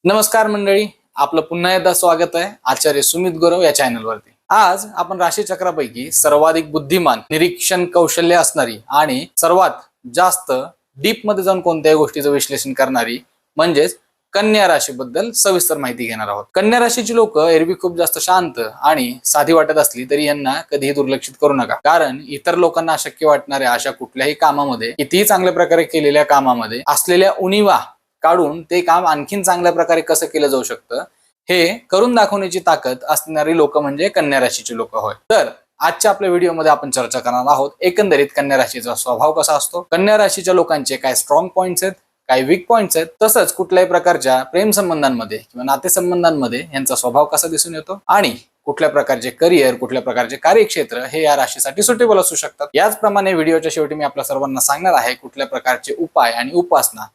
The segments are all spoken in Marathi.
नमस्कार मंडळी, आपलं पुन्हा एकदा स्वागत आहे आचार्य सुमित गौरव या चॅनलवरती। आज आपण राशी चक्रापैकी सर्वाधिक बुद्धिमान, निरीक्षण कौशल्य असणारी आणि सर्वात जास्त डीप मध्ये जाऊन कोणत्याही गोष्टीचं विश्लेषण करणारी म्हणजेच कन्या राशीबद्दल सविस्तर माहिती घेणार आहोत। कन्या राशीची लोक एरवी खूप जास्त शांत आणि साधी वाटत असली तरी यांना कधीही दुर्लक्षित करू नका, कारण इतर लोकांना अशक्य वाटणाऱ्या अशा कुठल्याही कामामध्ये, कितीही चांगल्या प्रकारे केलेल्या कामामध्ये असलेल्या उणिवा काढून ते काम आणखीन चांगल्या प्रकारे कसं केलं जाऊ शकतं हे करून दाखवण्याची ताकद असणारी लोक म्हणजे कन्या राशीची लोक होय। तर आजच्या आपल्या व्हिडिओमध्ये आपण चर्चा करणार आहोत एकंदरीत कन्या राशीचा स्वभाव कसा असतो, कन्या राशीच्या लोकांचे काय स्ट्रॉंग पॉइंट्स आहेत, काय वीक पॉइंट्स आहेत, तसंच कुठल्याही प्रकारच्या प्रेम संबंधांमध्ये किंवा नातेसंबंधांमध्ये यांचा स्वभाव कसा दिसून येतो आणि कुठल्या प्रकारचे करिअर, कुठल्या प्रकारचे कार्यक्षेत्र हे या राशीसाठी सुटेबल असू शकतात। याचप्रमाणे व्हिडिओच्या शेवटी मी आपल्या सर्वांना सांगणार आहे कुठल्या प्रकारचे उपाय आणि उपासना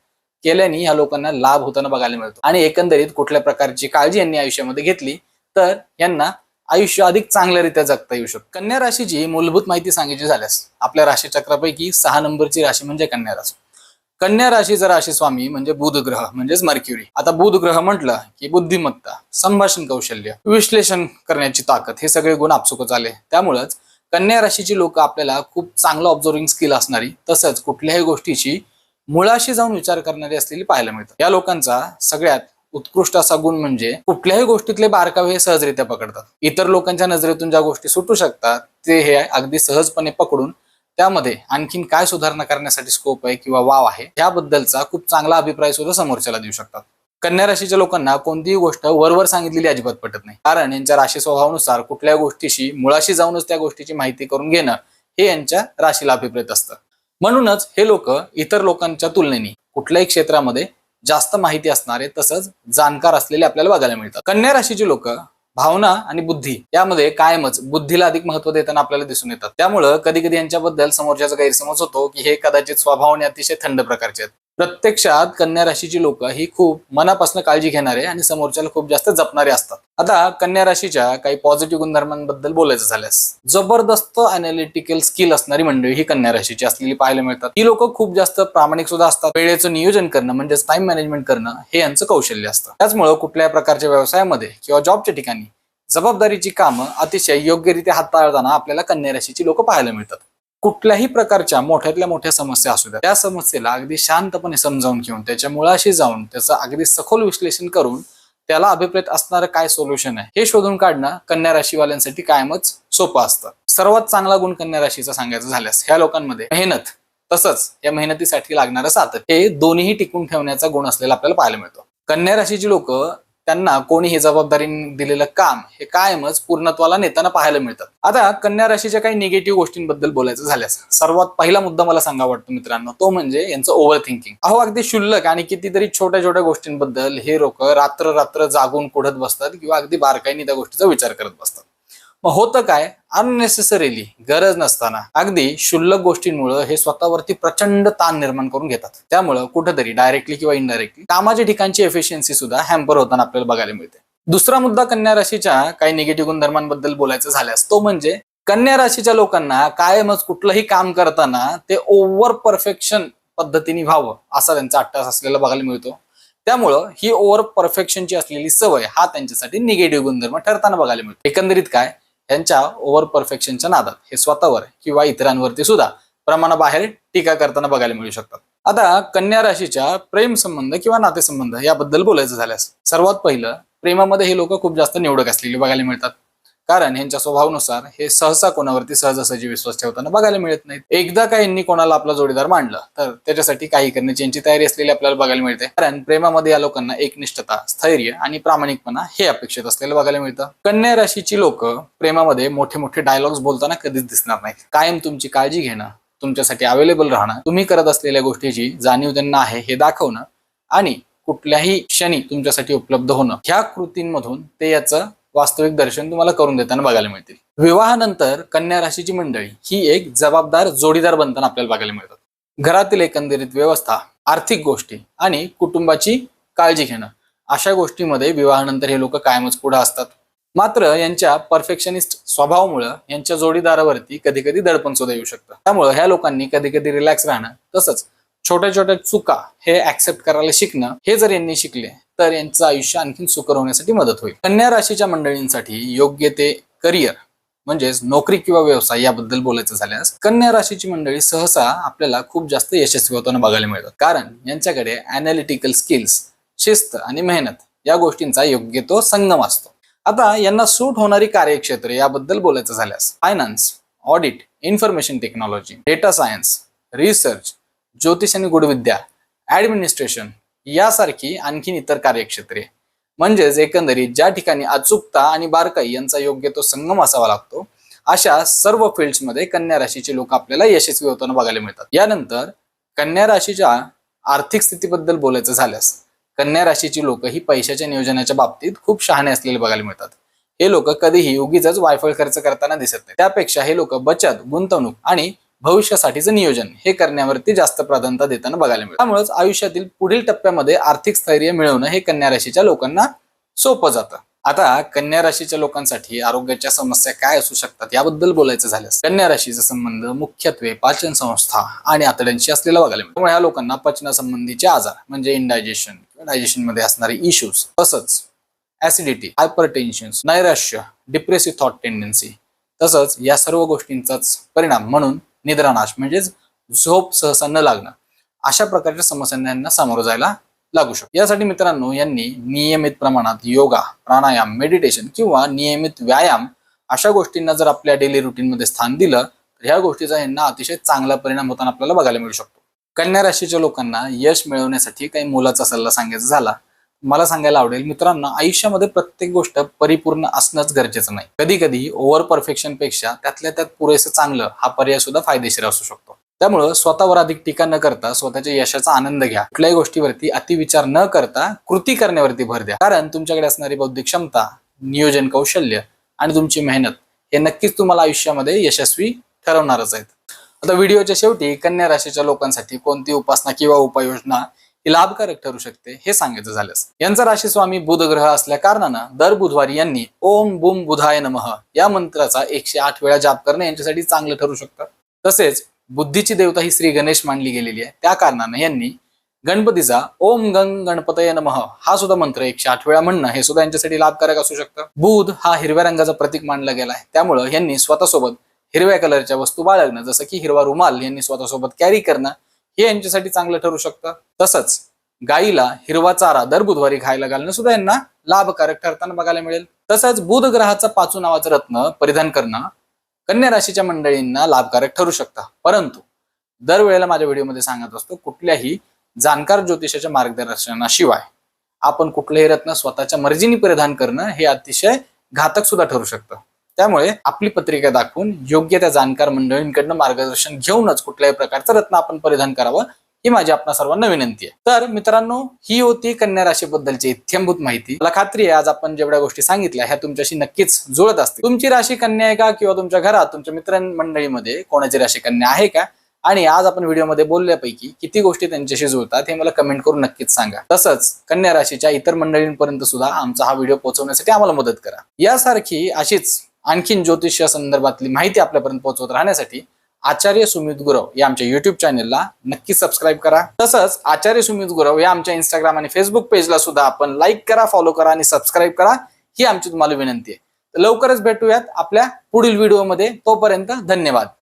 केल्याने या लोकांना लाभ होताना बघायला मिळतो आणि एकंदरीत कुठल्या प्रकारची काळजी यांनी आयुष्यामध्ये घेतली तर यांना आयुष्य अधिक चांगल्यारीत्या जगता येऊ शकतं। कन्या राशीची मूलभूत माहिती सांगायची झाल्यास आपल्या राशीचक्रापैकी 6 नंबरची राशी म्हणजे कन्या राशी। कन्या राशीचा राशी स्वामी म्हणजे बुध ग्रह म्हणजेच मर्क्युरी। आता बुध ग्रह म्हटलं की बुद्धिमत्ता, संभाषण कौशल्य, विश्लेषण करण्याची ताकद हे सगळे गुण आपसुकच आले। त्यामुळेच कन्या राशीची लोक आपल्याला खूप चांगलं ऑब्झर्विंग स्किल असणारी, तसंच कुठल्याही गोष्टीची मुळाशी जाऊन विचार करणारी असलेली पाहायला मिळतात। या लोकांचा सगळ्यात उत्कृष्ट असा गुण म्हणजे कुठल्याही गोष्टीतले बारकावे हे सहजरित्या पकडतात। इतर लोकांच्या नजरेतून ज्या गोष्टी सुटू शकतात ते हे अगदी सहजपणे पकडून त्यामध्ये आणखीन काय सुधारणा करण्यासाठी स्कोप आहे किंवा वाव आहे याबद्दलचा खूप चांगला अभिप्राय सुद्धा समोरच्याला देऊ शकतात। कन्या राशीच्या लोकांना कोणतीही गोष्ट वरवर सांगितलेली अजिबात पटत नाही, कारण यांच्या राशी स्वभावानुसार कुठल्या गोष्टीशी मुळाशी जाऊनच त्या गोष्टीची माहिती करून घेणं हे यांच्या राशीला अभिप्रेत असतं। म्हणूनच हे लोक इतर लोकांच्या तुलनेने कुठल्याही क्षेत्रामध्ये जास्त माहिती असणारे तसंच जाणकार असलेले आपल्याला बघायला मिळतात। कन्या राशीची लोक भावना आणि बुद्धी यामध्ये कायमच बुद्धीला अधिक महत्व देताना आपल्याला दिसून येतात। त्यामुळं कधी कधी यांच्याबद्दल समोरच्याचा गैरसमज होतो की हे कदाचित स्वभावाने अतिशय थंड प्रकारचे आहेत। प्रत्यक्षात कन्या राशीची लोक ही खूप मनापासून काळजी घेणारे आणि समोरच्याला खूप जास्त जपणारे असतात। आता कन्या राशीच्या काही पॉझिटिव्ह गुणधर्मांबद्दल बोलायचं झाल्यास जबरदस्त अनालिटिकल स्किल असणारी मंडळी ही कन्या राशीची असलेली पाहायला मिळतात। ही लोक खूप जास्त प्रामाणिक सुद्धा असतात। वेळेचं नियोजन करणं म्हणजेच टाइम मॅनेजमेंट करणं हे यांचं कौशल्य असतं। त्याचमुळे कुठल्याही प्रकारच्या व्यवसायामध्ये किंवा जॉबच्या ठिकाणी जबाबदारीची कामं अतिशय योग्यरित्या हाताळताना आपल्याला कन्या राशीची लोक पाहायला मिळतात। कुठल्याही प्रकारच्या मोठ्यातल्या मोठ्या समस्या असू द्या, त्या समस्येला अगदी शांतपणे समजावून घेऊन त्याच्या मुळाशी जाऊन त्याचं अगदी सखोल विश्लेषण करून त्याला अभिप्रेत असणारं काय सोल्युशन आहे हे शोधून काढणं कन्या राशीवाल्यांसाठी कायमच सोपं असतं। सर्वात चांगला गुण कन्या राशीचा सांगायचं झाल्यास ह्या लोकांमध्ये मेहनत तसंच या मेहनतीसाठी लागणारं सातत्य हे दोन्हीही टिकून ठेवण्याचा गुण असलेला आपल्याला पाहायला मिळतो। कन्या राशीची लोक त्यांना कोणी हे जबाबदारी दिलेलं काम हे कायमच पूर्णत्वाला नेताना पाहायला मिळतात। आता कन्या राशीच्या काही निगेटिव्ह गोष्टींबद्दल बोलायचं झाल्यास सर्वात पहिला मुद्दा मला सांगा वाटतो मित्रांनो, तो म्हणजे यांचं ओव्हर थिंकिंग। अगदी क्षुल्लक आणि कितीतरी छोट्या छोट्या गोष्टींबद्दल हे लोक रात्र रात्र जागून कुढत बसतात किंवा अगदी बारकाईने त्या गोष्टीचा विचार करत बसतात। मग होतं काय, अननेसेसरीली गरज नसताना अगदी क्षुल्लक गोष्टींमुळे हे स्वतःवरती प्रचंड ताण निर्माण करून घेतात। त्यामुळे कुठेतरी डायरेक्टली किंवा इनडायरेक्टली कामाच्या ठिकाणची एफिशियन्सी सुद्धा हॅम्पर होताना आपल्याला बघायला मिळते। दुसरा मुद्दा कन्या राशीच्या काही निगेटिव्ह गुणधर्मांबद्दल बोलायचं झाल्यास तो म्हणजे कन्या राशीच्या लोकांना कायमच कुठलंही काम करताना ते ओव्हर परफेक्शन पद्धतीने व्हावं असा त्यांचा अट्टास असलेला बघायला मिळतो। त्यामुळं ही ओव्हर परफेक्शनची असलेली सवय हा त्यांच्यासाठी निगेटिव्ह गुणधर्म ठरताना बघायला मिळतो। एकंदरीत काय, यांच्या ओव्हर परफेक्शनच्या नादात हे स्वतःवर किंवा इतरांवरती सुद्धा प्रमाणाबाहेर टीका करताना बघायला मिळू शकतात। आता कन्या राशीच्या प्रेम संबंध किंवा नातेसंबंध याबद्दल बोलायचं झाल्यास सर्वात पहिलं, प्रेमामध्ये हे लोक खूप जास्त निवडक असलेली बघायला मिळतात, कारण यांच्या स्वभावानुसार हे सहसा कोणावरती सहजासहजी विश्वास ठेवताना बघायला मिळत नाहीत। एकदा का यांनी कोणाला आपला जोडीदार मांडलं तर त्याच्यासाठी काही करण्याची यांची तयारी असलेली आपल्याला बघायला मिळते, कारण प्रेमामध्ये या लोकांना एकनिष्ठता, स्थैर्य आणि प्रामाणिकपणा हे अपेक्षित असलेलं बघायला मिळतं। कन्या राशीची लोक प्रेमामध्ये मोठे मोठे डायलॉग्स बोलताना कधीच दिसणार नाहीत। कायम तुमची काळजी घेणं, तुमच्यासाठी अवेलेबल राहणं, तुम्ही करत असलेल्या गोष्टीची जाणीव त्यांना आहे हे दाखवणं आणि कुठल्याही क्षणी तुमच्यासाठी उपलब्ध होणं ह्या कृतींमधून ते याचं वास्तविक दर्शन तुम्हाला करून देताना बघायला मिळतील। विवाहानंतर कन्या राशीची मंडळी ही एक जबाबदार जोडीदार बनताना आपल्याला बघायला मिळतात। घरातील एकंदरीत व्यवस्था, आर्थिक गोष्टी आणि कुटुंबाची काळजी घेणं अशा गोष्टीमध्ये विवाहानंतर हे लोक कायमच पुढे असतात। मात्र यांच्या परफेक्शनिस्ट स्वभावामुळे यांच्या जोडीदारावरती कधी कधी दडपण सुद्धा येऊ शकतं। त्यामुळे ह्या लोकांनी कधी कधी रिलॅक्स राहणं तसंच छोट्या छोट्या चुका हे ऍक्सेप्ट करायला शिकणं हे जर यांनी शिकले तर यांचं आयुष्य आणखीन सुकर होण्यासाठी मदत होईल. कन्या राशीच्या मंडळींसाठी योग्य ते करिअर म्हणजेच नोकरी किंवा व्यवसाय याबद्दल बोलायचं झाल्यास कन्या राशीची मंडळी सहसा आपल्याला खूप जास्त यशस्वी होताना बघायला मिळतात, कारण यांच्याकडे अॅनालिटिकल स्किल्स, शिस्त आणि मेहनत या गोष्टींचा योग्य तो संगम असतो. आता यांना सूट होणारी कार्यक्षेत्रे याबद्दल बोलायचं झाल्यास finance, audit, information technology, data science, research, ज्योतिष आणि गुढविद्या, ऍडमिनिस्ट्रेशन यासारखी आणखीन इतर कार्यक्षेत्रे. म्हणजेच एकंदरीत ज्या ठिकाणी अचूकता आणि बारकाई यांचा योग्य तो संगम असावा लागतो अशा सर्व फील्ड्समध्ये कन्या राशीचे लोक आपल्याला यशस्वी होताना बघायला मिळतात. यानंतर कन्या राशीच्या आर्थिक स्थितीबद्दल बोलायचं झाल्यास कन्या राशीची लोक ही पैशाच्या नियोजनाच्या बाबतीत खूप शहाणे असलेले बघायला मिळतात. हे लोक कधीही उगीच वायफळ खर्च करताना दिसत नाही. त्यापेक्षा हे लोक बचत, गुंतवणूक आणि भविष्यासाठीचं नियोजन हे करण्यावरती जास्त प्राधान्यता देताना बघायला मिळतं. त्यामुळेच आयुष्यातील पुढील टप्प्यामध्ये आर्थिक स्थैर्य मिळवणं हे कन्या राशीच्या लोकांना सोपं जातं. आता कन्या राशीच्या लोकांसाठी आरोग्याच्या समस्या काय असू शकतात याबद्दल बोलायचं झाल्यास कन्या राशीचा संबंध मुख्यत्वे पाचन संस्था आणि आतड्यांशी असलेला बघायला मिळतो. त्यामुळे या लोकांना पचनासंबंधीचे आजार म्हणजे इंडायजेशन किंवा डायजेशन मध्ये असणारे इश्यूज, तसंच ऍसिडिटी, हायपरटेन्शन, नैराश्य, डिप्रेसिव्ह थॉट टेंडन्सी, तसंच या सर्व गोष्टींचाच परिणाम म्हणून निद्रानाश म्हणजेच झोप सहसा न लागणं अशा प्रकारच्या समस्यांना यांना सामोरं जायला लागू शकतो. यासाठी मित्रांनो यांनी नियमित प्रमाणात योगा, प्राणायाम, मेडिटेशन किंवा नियमित व्यायाम अशा गोष्टींना जर आपल्या डेली रुटीन मध्ये स्थान दिलं तर ह्या गोष्टीचा यांना अतिशय चांगला परिणाम होताना आपल्याला बघायला मिळू शकतो. कन्या राशीच्या लोकांना यश मिळवण्यासाठी काही मोलाचा सल्ला सांगायचा झाला मला सांगायला आवडेल, मित्रांनो आयुष्यामध्ये प्रत्येक गोष्ट परिपूर्ण असणंच गरजेचं नाही. कधी कधी ओव्हर परफेक्शन पेक्षा त्यातल्या त्यात पुरेसं चांगलं हा पर्याय सुद्धा फायदेशीर असू शकतो. त्यामुळं स्वतःवर अधिक टीका न करता स्वतःच्या यशाचा आनंद घ्या. कुठल्याही गोष्टीवरती अतिविचार न करता कृती करण्यावरती भर द्या, कारण तुमच्याकडे असणारी बौद्धिक क्षमता, नियोजन कौशल्य आणि तुमची मेहनत हे नक्कीच तुम्हाला आयुष्यामध्ये यशस्वी ठरवणारच आहेत. आता व्हिडिओच्या शेवटी कन्या राशीच्या लोकांसाठी कोणती उपासना किंवा उपाययोजना ही लाभकारक ठरू शकते हे सांगायचं झाल्यास यांचा राशी स्वामी बुध ग्रह असल्या कारणानं दर बुधवारी यांनी ओम बुम बुधाय नमः या मंत्राचा 108 वेळा जाप करणे यांच्यासाठी चांगलं ठरू शकतं. तसेच बुद्धीची देवता ही श्री गणेश मानली गेलेली आहे, त्या कारणानं यांनी गणपतीचा ओम गंग गणपतये नमः हा सुद्धा मंत्र 108 वेळा म्हणणं हे सुद्धा यांच्यासाठी लाभकारक असू शकतं. बुध हा हिरव्या रंगाचा प्रतीक मानला गेला आहे, त्यामुळं यांनी स्वतःसोबत हिरव्या कलरच्या वस्तू बाळगणं जसं की हिरवा रुमाल यांनी स्वतःसोबत कॅरी करणं हे यांच्यासाठी चांगलं ठरू शकतं. तसंच गायीला हिरवा चारा दर बुधवारी खायला घालणं सुद्धा यांना लाभकारक ठरताना बघायला मिळेल. तसंच बुध ग्रहाचा 5 नावाचं रत्न परिधान करणं कन्या राशीच्या मंडळींना लाभकारक ठरू शकतं. परंतु दरवेळेला माझ्या व्हिडिओमध्ये सांगत असतो कुठल्याही जाणकार ज्योतिषाच्या मार्गदर्शनाशिवाय आपण कुठलेही रत्न स्वतःच्या मर्जीने परिधान करणं हे अतिशय घातक सुद्धा ठरू शकतं. त्यामुळे आपली पत्रिका दाखवून योग्य त्या जाणकार मंडळींकडनं मार्गदर्शन घेऊनच कुठल्याही प्रकारचं रत्न आपण परिधान करावं ही माझी आपणा सर्वांना विनंती आहे. तर मित्रांनो ही होती कन्या राशीबद्दलची इत्थंभूत माहिती. मला खात्री आहे आज आपण जेवढ्या गोष्टी सांगितल्या ह्या तुमच्याशी नक्कीच जुळत असतील. तुमची राशी कन्या आहे का किंवा तुमच्या घरात तुमच्या मित्रमंडळीमध्ये कोणाची राशी कन्या आहे का आणि आज आपण व्हिडिओमध्ये बोलल्यापैकी किती गोष्टी त्यांच्याशी जुळतात हे मला कमेंट करून नक्कीच सांगा. तसंच कन्या राशीच्या इतर मंडळींपर्यंत सुद्धा आमचा हा व्हिडिओ पोहोचवण्यासाठी आम्हाला मदत करा. यासारखी अशीच आणखीन ज्योतिष संदर्भातली माहिती आपल्यापर्यंत पोहोचवत राहण्यासाठी आचार्य सुमित गुरव या आमच्या युट्यूब चॅनलला नक्की सबस्क्राईब करा. तसंच आचार्य सुमित गुरव या आमच्या इंस्टाग्राम आणि फेसबुक पेजला सुद्धा आपण लाईक करा, फॉलो करा आणि सबस्क्राईब करा ही आमची तुम्हाला विनंती आहे. लवकरच भेटूयात आपल्या पुढील व्हिडिओमध्ये. तोपर्यंत धन्यवाद.